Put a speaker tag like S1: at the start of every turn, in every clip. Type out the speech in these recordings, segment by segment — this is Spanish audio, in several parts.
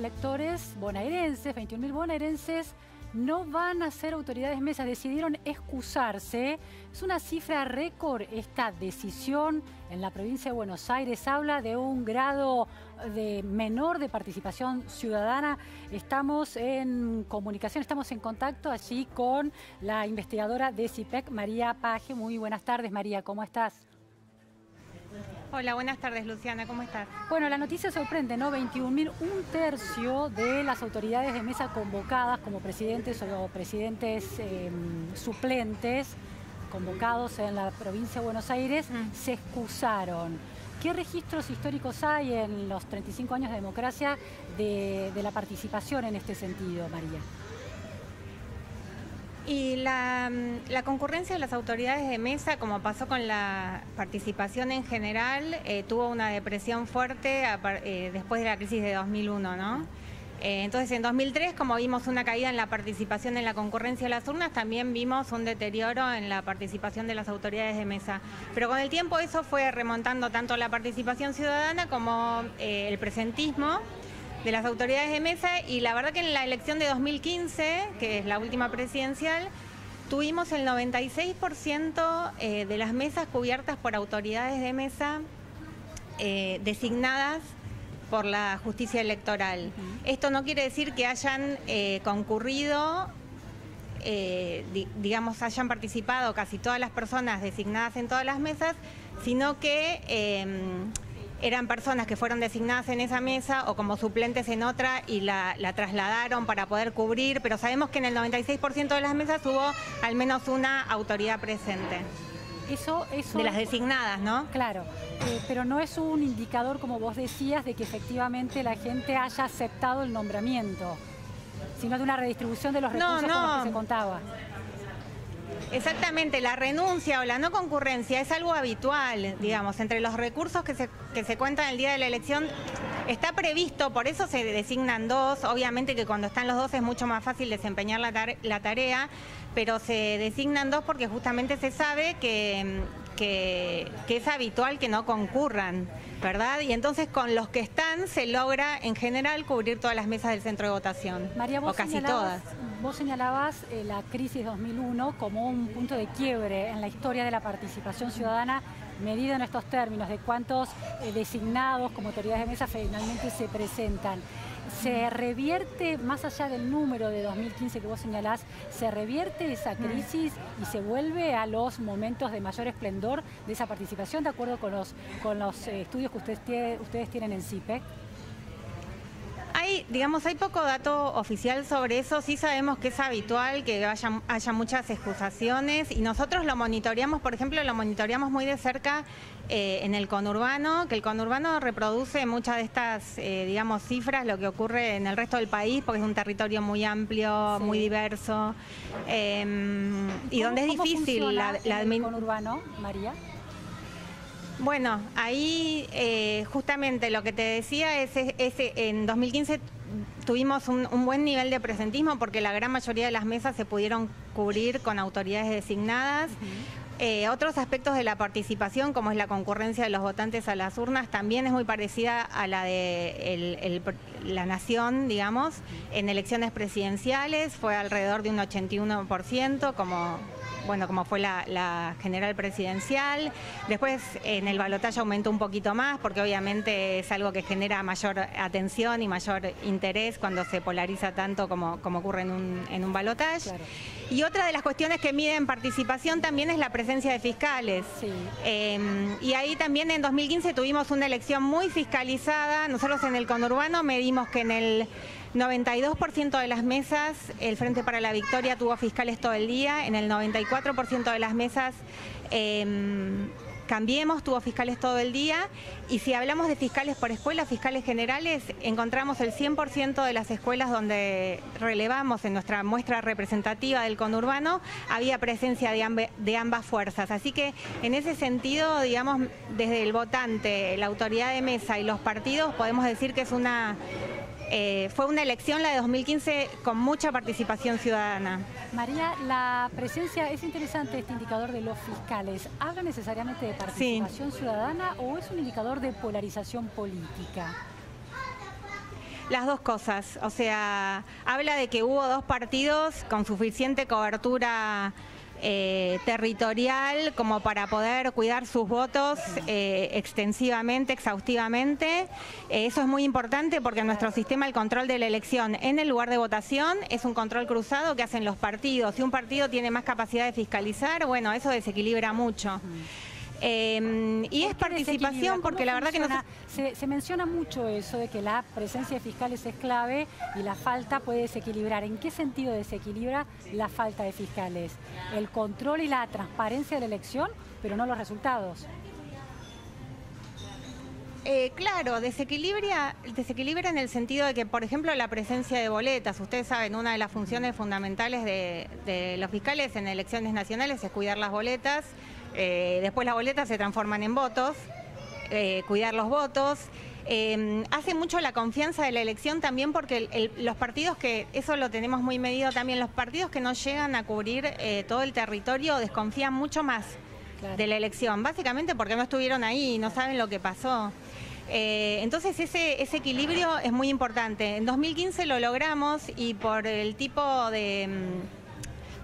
S1: electores bonaerenses, 21.000 bonaerenses, no van a ser autoridades mesas, decidieron excusarse. Es una cifra récord esta decisión en la provincia de Buenos Aires. Habla de un grado menor de participación ciudadana. Estamos en comunicación, estamos en contacto allí con la investigadora de CIPEC, María Paje. Muy buenas tardes, María, ¿cómo estás?
S2: Hola, buenas tardes, Luciana, ¿cómo estás?
S1: Bueno, la noticia sorprende, ¿no? 21.000, un tercio de las autoridades de mesa convocadas como presidentes o presidentes suplentes, convocados en la provincia de Buenos Aires, se excusaron. ¿Qué registros históricos hay en los 35 años de democracia de la participación en este sentido, María?
S2: Y la concurrencia de las autoridades de mesa, como pasó con la participación en general, tuvo una depresión fuerte después de la crisis de 2001, ¿no? Entonces, en 2003, como vimos una caída en la participación en la concurrencia de las urnas, también vimos un deterioro en la participación de las autoridades de mesa. Pero con el tiempo eso fue remontando tanto la participación ciudadana como el presentismo de las autoridades de mesa, y la verdad que en la elección de 2015, que es la última presidencial, tuvimos el 96% de las mesas cubiertas por autoridades de mesa designadas por la justicia electoral. Esto no quiere decir que hayan concurrido, digamos, hayan participado casi todas las personas designadas en todas las mesas, sino que eran personas que fueron designadas en esa mesa o como suplentes en otra y la trasladaron para poder cubrir, pero sabemos que en el 96% de las mesas hubo al menos una autoridad presente. Eso de las designadas, ¿no?
S1: Claro, pero no es un indicador, como vos decías, de que efectivamente la gente haya aceptado el nombramiento, sino de una redistribución de los recursos con los que se contaba.
S2: Exactamente, la renuncia o la no concurrencia es algo habitual, digamos, entre los recursos que se cuentan el día de la elección. Está previsto, por eso se designan dos, obviamente que cuando están los dos es mucho más fácil desempeñar la tarea, pero se designan dos porque justamente se sabe que es habitual que no concurran, ¿verdad? Y entonces con los que están se logra en general cubrir todas las mesas del centro de votación,
S1: María,
S2: o casi todas.
S1: Vos señalabas la crisis 2001 como un punto de quiebre en la historia de la participación ciudadana, medida en estos términos de cuántos designados como autoridades de mesa finalmente se presentan. ¿Se revierte, más allá del número de 2015 que vos señalás, se revierte esa crisis y se vuelve a los momentos de mayor esplendor de esa participación, de acuerdo con los estudios que ustedes tienen en CIPEC?
S2: Hay poco dato oficial sobre eso. Sí sabemos que es habitual que haya muchas excusaciones y nosotros lo monitoreamos, por ejemplo, lo monitoreamos muy de cerca en el conurbano, que el conurbano reproduce muchas de estas, cifras, lo que ocurre en el resto del país, porque es un territorio muy amplio, muy diverso, y donde es difícil
S1: el conurbano, María.
S2: Bueno, ahí justamente lo que te decía es en 2015 tuvimos un buen nivel de presentismo porque la gran mayoría de las mesas se pudieron cubrir con autoridades designadas. Otros aspectos de la participación, como es la concurrencia de los votantes a las urnas, también es muy parecida a la de la nación, digamos. En elecciones presidenciales fue alrededor de un 81%, como fue la general presidencial. Después en el balotaje aumentó un poquito más porque obviamente es algo que genera mayor atención y mayor interés cuando se polariza tanto como ocurre en un balotaje. Claro. Y otra de las cuestiones que miden participación también es la presencia de fiscales. Sí. Y ahí también en 2015 tuvimos una elección muy fiscalizada. Nosotros en el conurbano medimos que en el 92% de las mesas el Frente para la Victoria tuvo fiscales todo el día, en el 94% de las mesas Cambiemos tuvo fiscales todo el día, y si hablamos de fiscales por escuela, fiscales generales, encontramos el 100% de las escuelas donde relevamos en nuestra muestra representativa del conurbano, había presencia de ambas fuerzas. Así que en ese sentido, digamos, desde el votante, la autoridad de mesa y los partidos, podemos decir que es fue una elección, la de 2015, con mucha participación ciudadana.
S1: María, la presencia, es interesante este indicador de los fiscales. ¿Habla necesariamente de participación ciudadana o es un indicador de polarización política?
S2: Las dos cosas, o sea, habla de que hubo dos partidos con suficiente cobertura territorial como para poder cuidar sus votos extensivamente, exhaustivamente. Eso es muy importante porque en nuestro sistema el control de la elección en el lugar de votación es un control cruzado que hacen los partidos. Si un partido tiene más capacidad de fiscalizar, bueno, eso desequilibra mucho. Y es participación porque la verdad que
S1: se menciona mucho eso de que la presencia de fiscales es clave y la falta puede desequilibrar. ¿En qué sentido desequilibra la falta de fiscales? El control y la transparencia de la elección, pero no los resultados.
S2: Claro, desequilibra en el sentido de que, por ejemplo, la presencia de boletas. Ustedes saben, una de las funciones fundamentales de los fiscales en elecciones nacionales es cuidar las boletas. Después las boletas se transforman en votos, cuidar los votos. Hace mucho la confianza de la elección también porque los partidos que, eso lo tenemos muy medido también, los partidos que no llegan a cubrir todo el territorio desconfían mucho más de la elección, básicamente porque no estuvieron ahí y no saben lo que pasó. Entonces ese equilibrio es muy importante. En 2015 lo logramos y por el tipo de...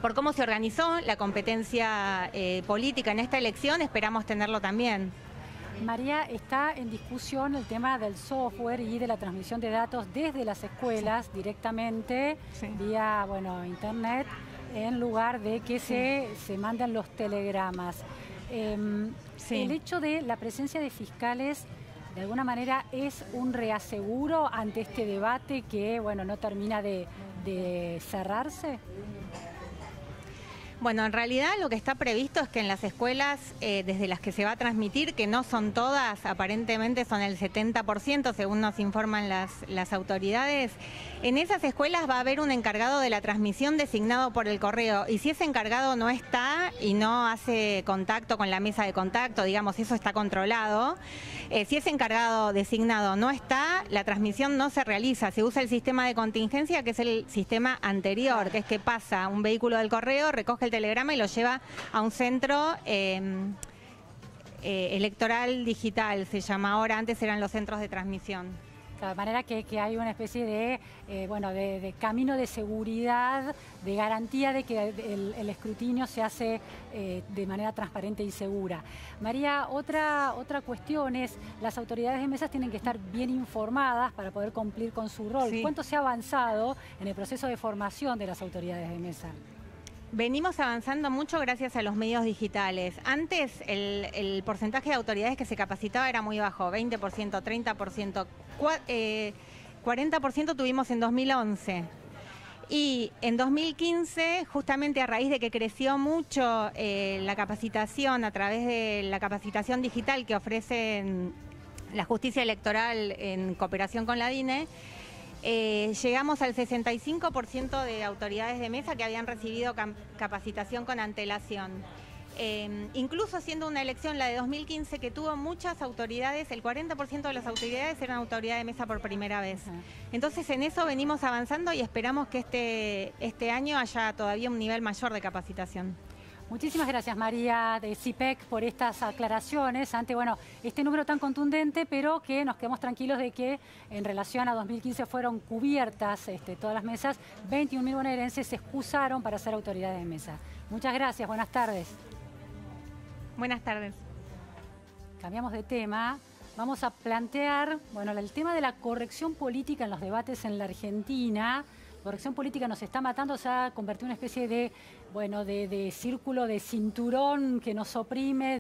S2: por cómo se organizó la competencia política en esta elección, esperamos tenerlo también.
S1: María, está en discusión el tema del software y de la transmisión de datos desde las escuelas directamente vía internet, en lugar de que se manden los telegramas. El hecho de la presencia de fiscales, de alguna manera, es un reaseguro ante este debate que no termina de cerrarse.
S2: Bueno, en realidad lo que está previsto es que en las escuelas desde las que se va a transmitir, que no son todas, aparentemente son el 70%, según nos informan las autoridades, en esas escuelas va a haber un encargado de la transmisión designado por el correo. Y si ese encargado no está y no hace contacto con la mesa de contacto, digamos, eso está controlado, si ese encargado designado no está, la transmisión no se realiza. Se usa el sistema de contingencia, que es el sistema anterior, que es que pasa un vehículo del correo, recoge el telegrama y lo lleva a un centro electoral digital, se llama ahora, antes eran los centros de transmisión.
S1: De manera que hay una especie de camino de seguridad, de garantía de que el escrutinio se hace de manera transparente y segura. María, otra cuestión es, las autoridades de mesas tienen que estar bien informadas para poder cumplir con su rol. Sí. ¿Cuánto se ha avanzado en el proceso de formación de las autoridades de mesa?
S2: Venimos avanzando mucho gracias a los medios digitales. Antes el porcentaje de autoridades que se capacitaba era muy bajo, 20%, 30%, 40% tuvimos en 2011. Y en 2015, justamente a raíz de que creció mucho la capacitación a través de la capacitación digital que ofrece la justicia electoral en cooperación con la DINE, llegamos al 65% de autoridades de mesa que habían recibido capacitación con antelación. Incluso siendo una elección, la de 2015, que tuvo muchas autoridades, el 40% de las autoridades eran autoridades de mesa por primera vez. Entonces en eso venimos avanzando y esperamos que este año haya todavía un nivel mayor de capacitación.
S1: Muchísimas gracias, María de CIPEC, por estas aclaraciones ante este número tan contundente, pero que nos quedamos tranquilos de que en relación a 2015 fueron cubiertas todas las mesas. 21.000 bonaerenses se excusaron para ser autoridades de mesa. Muchas gracias, buenas tardes.
S2: Buenas tardes.
S1: Cambiamos de tema. Vamos a plantear el tema de la corrección política en los debates en la Argentina. La corrección política nos está matando, se ha convertido en una especie de círculo de cinturón que nos oprime.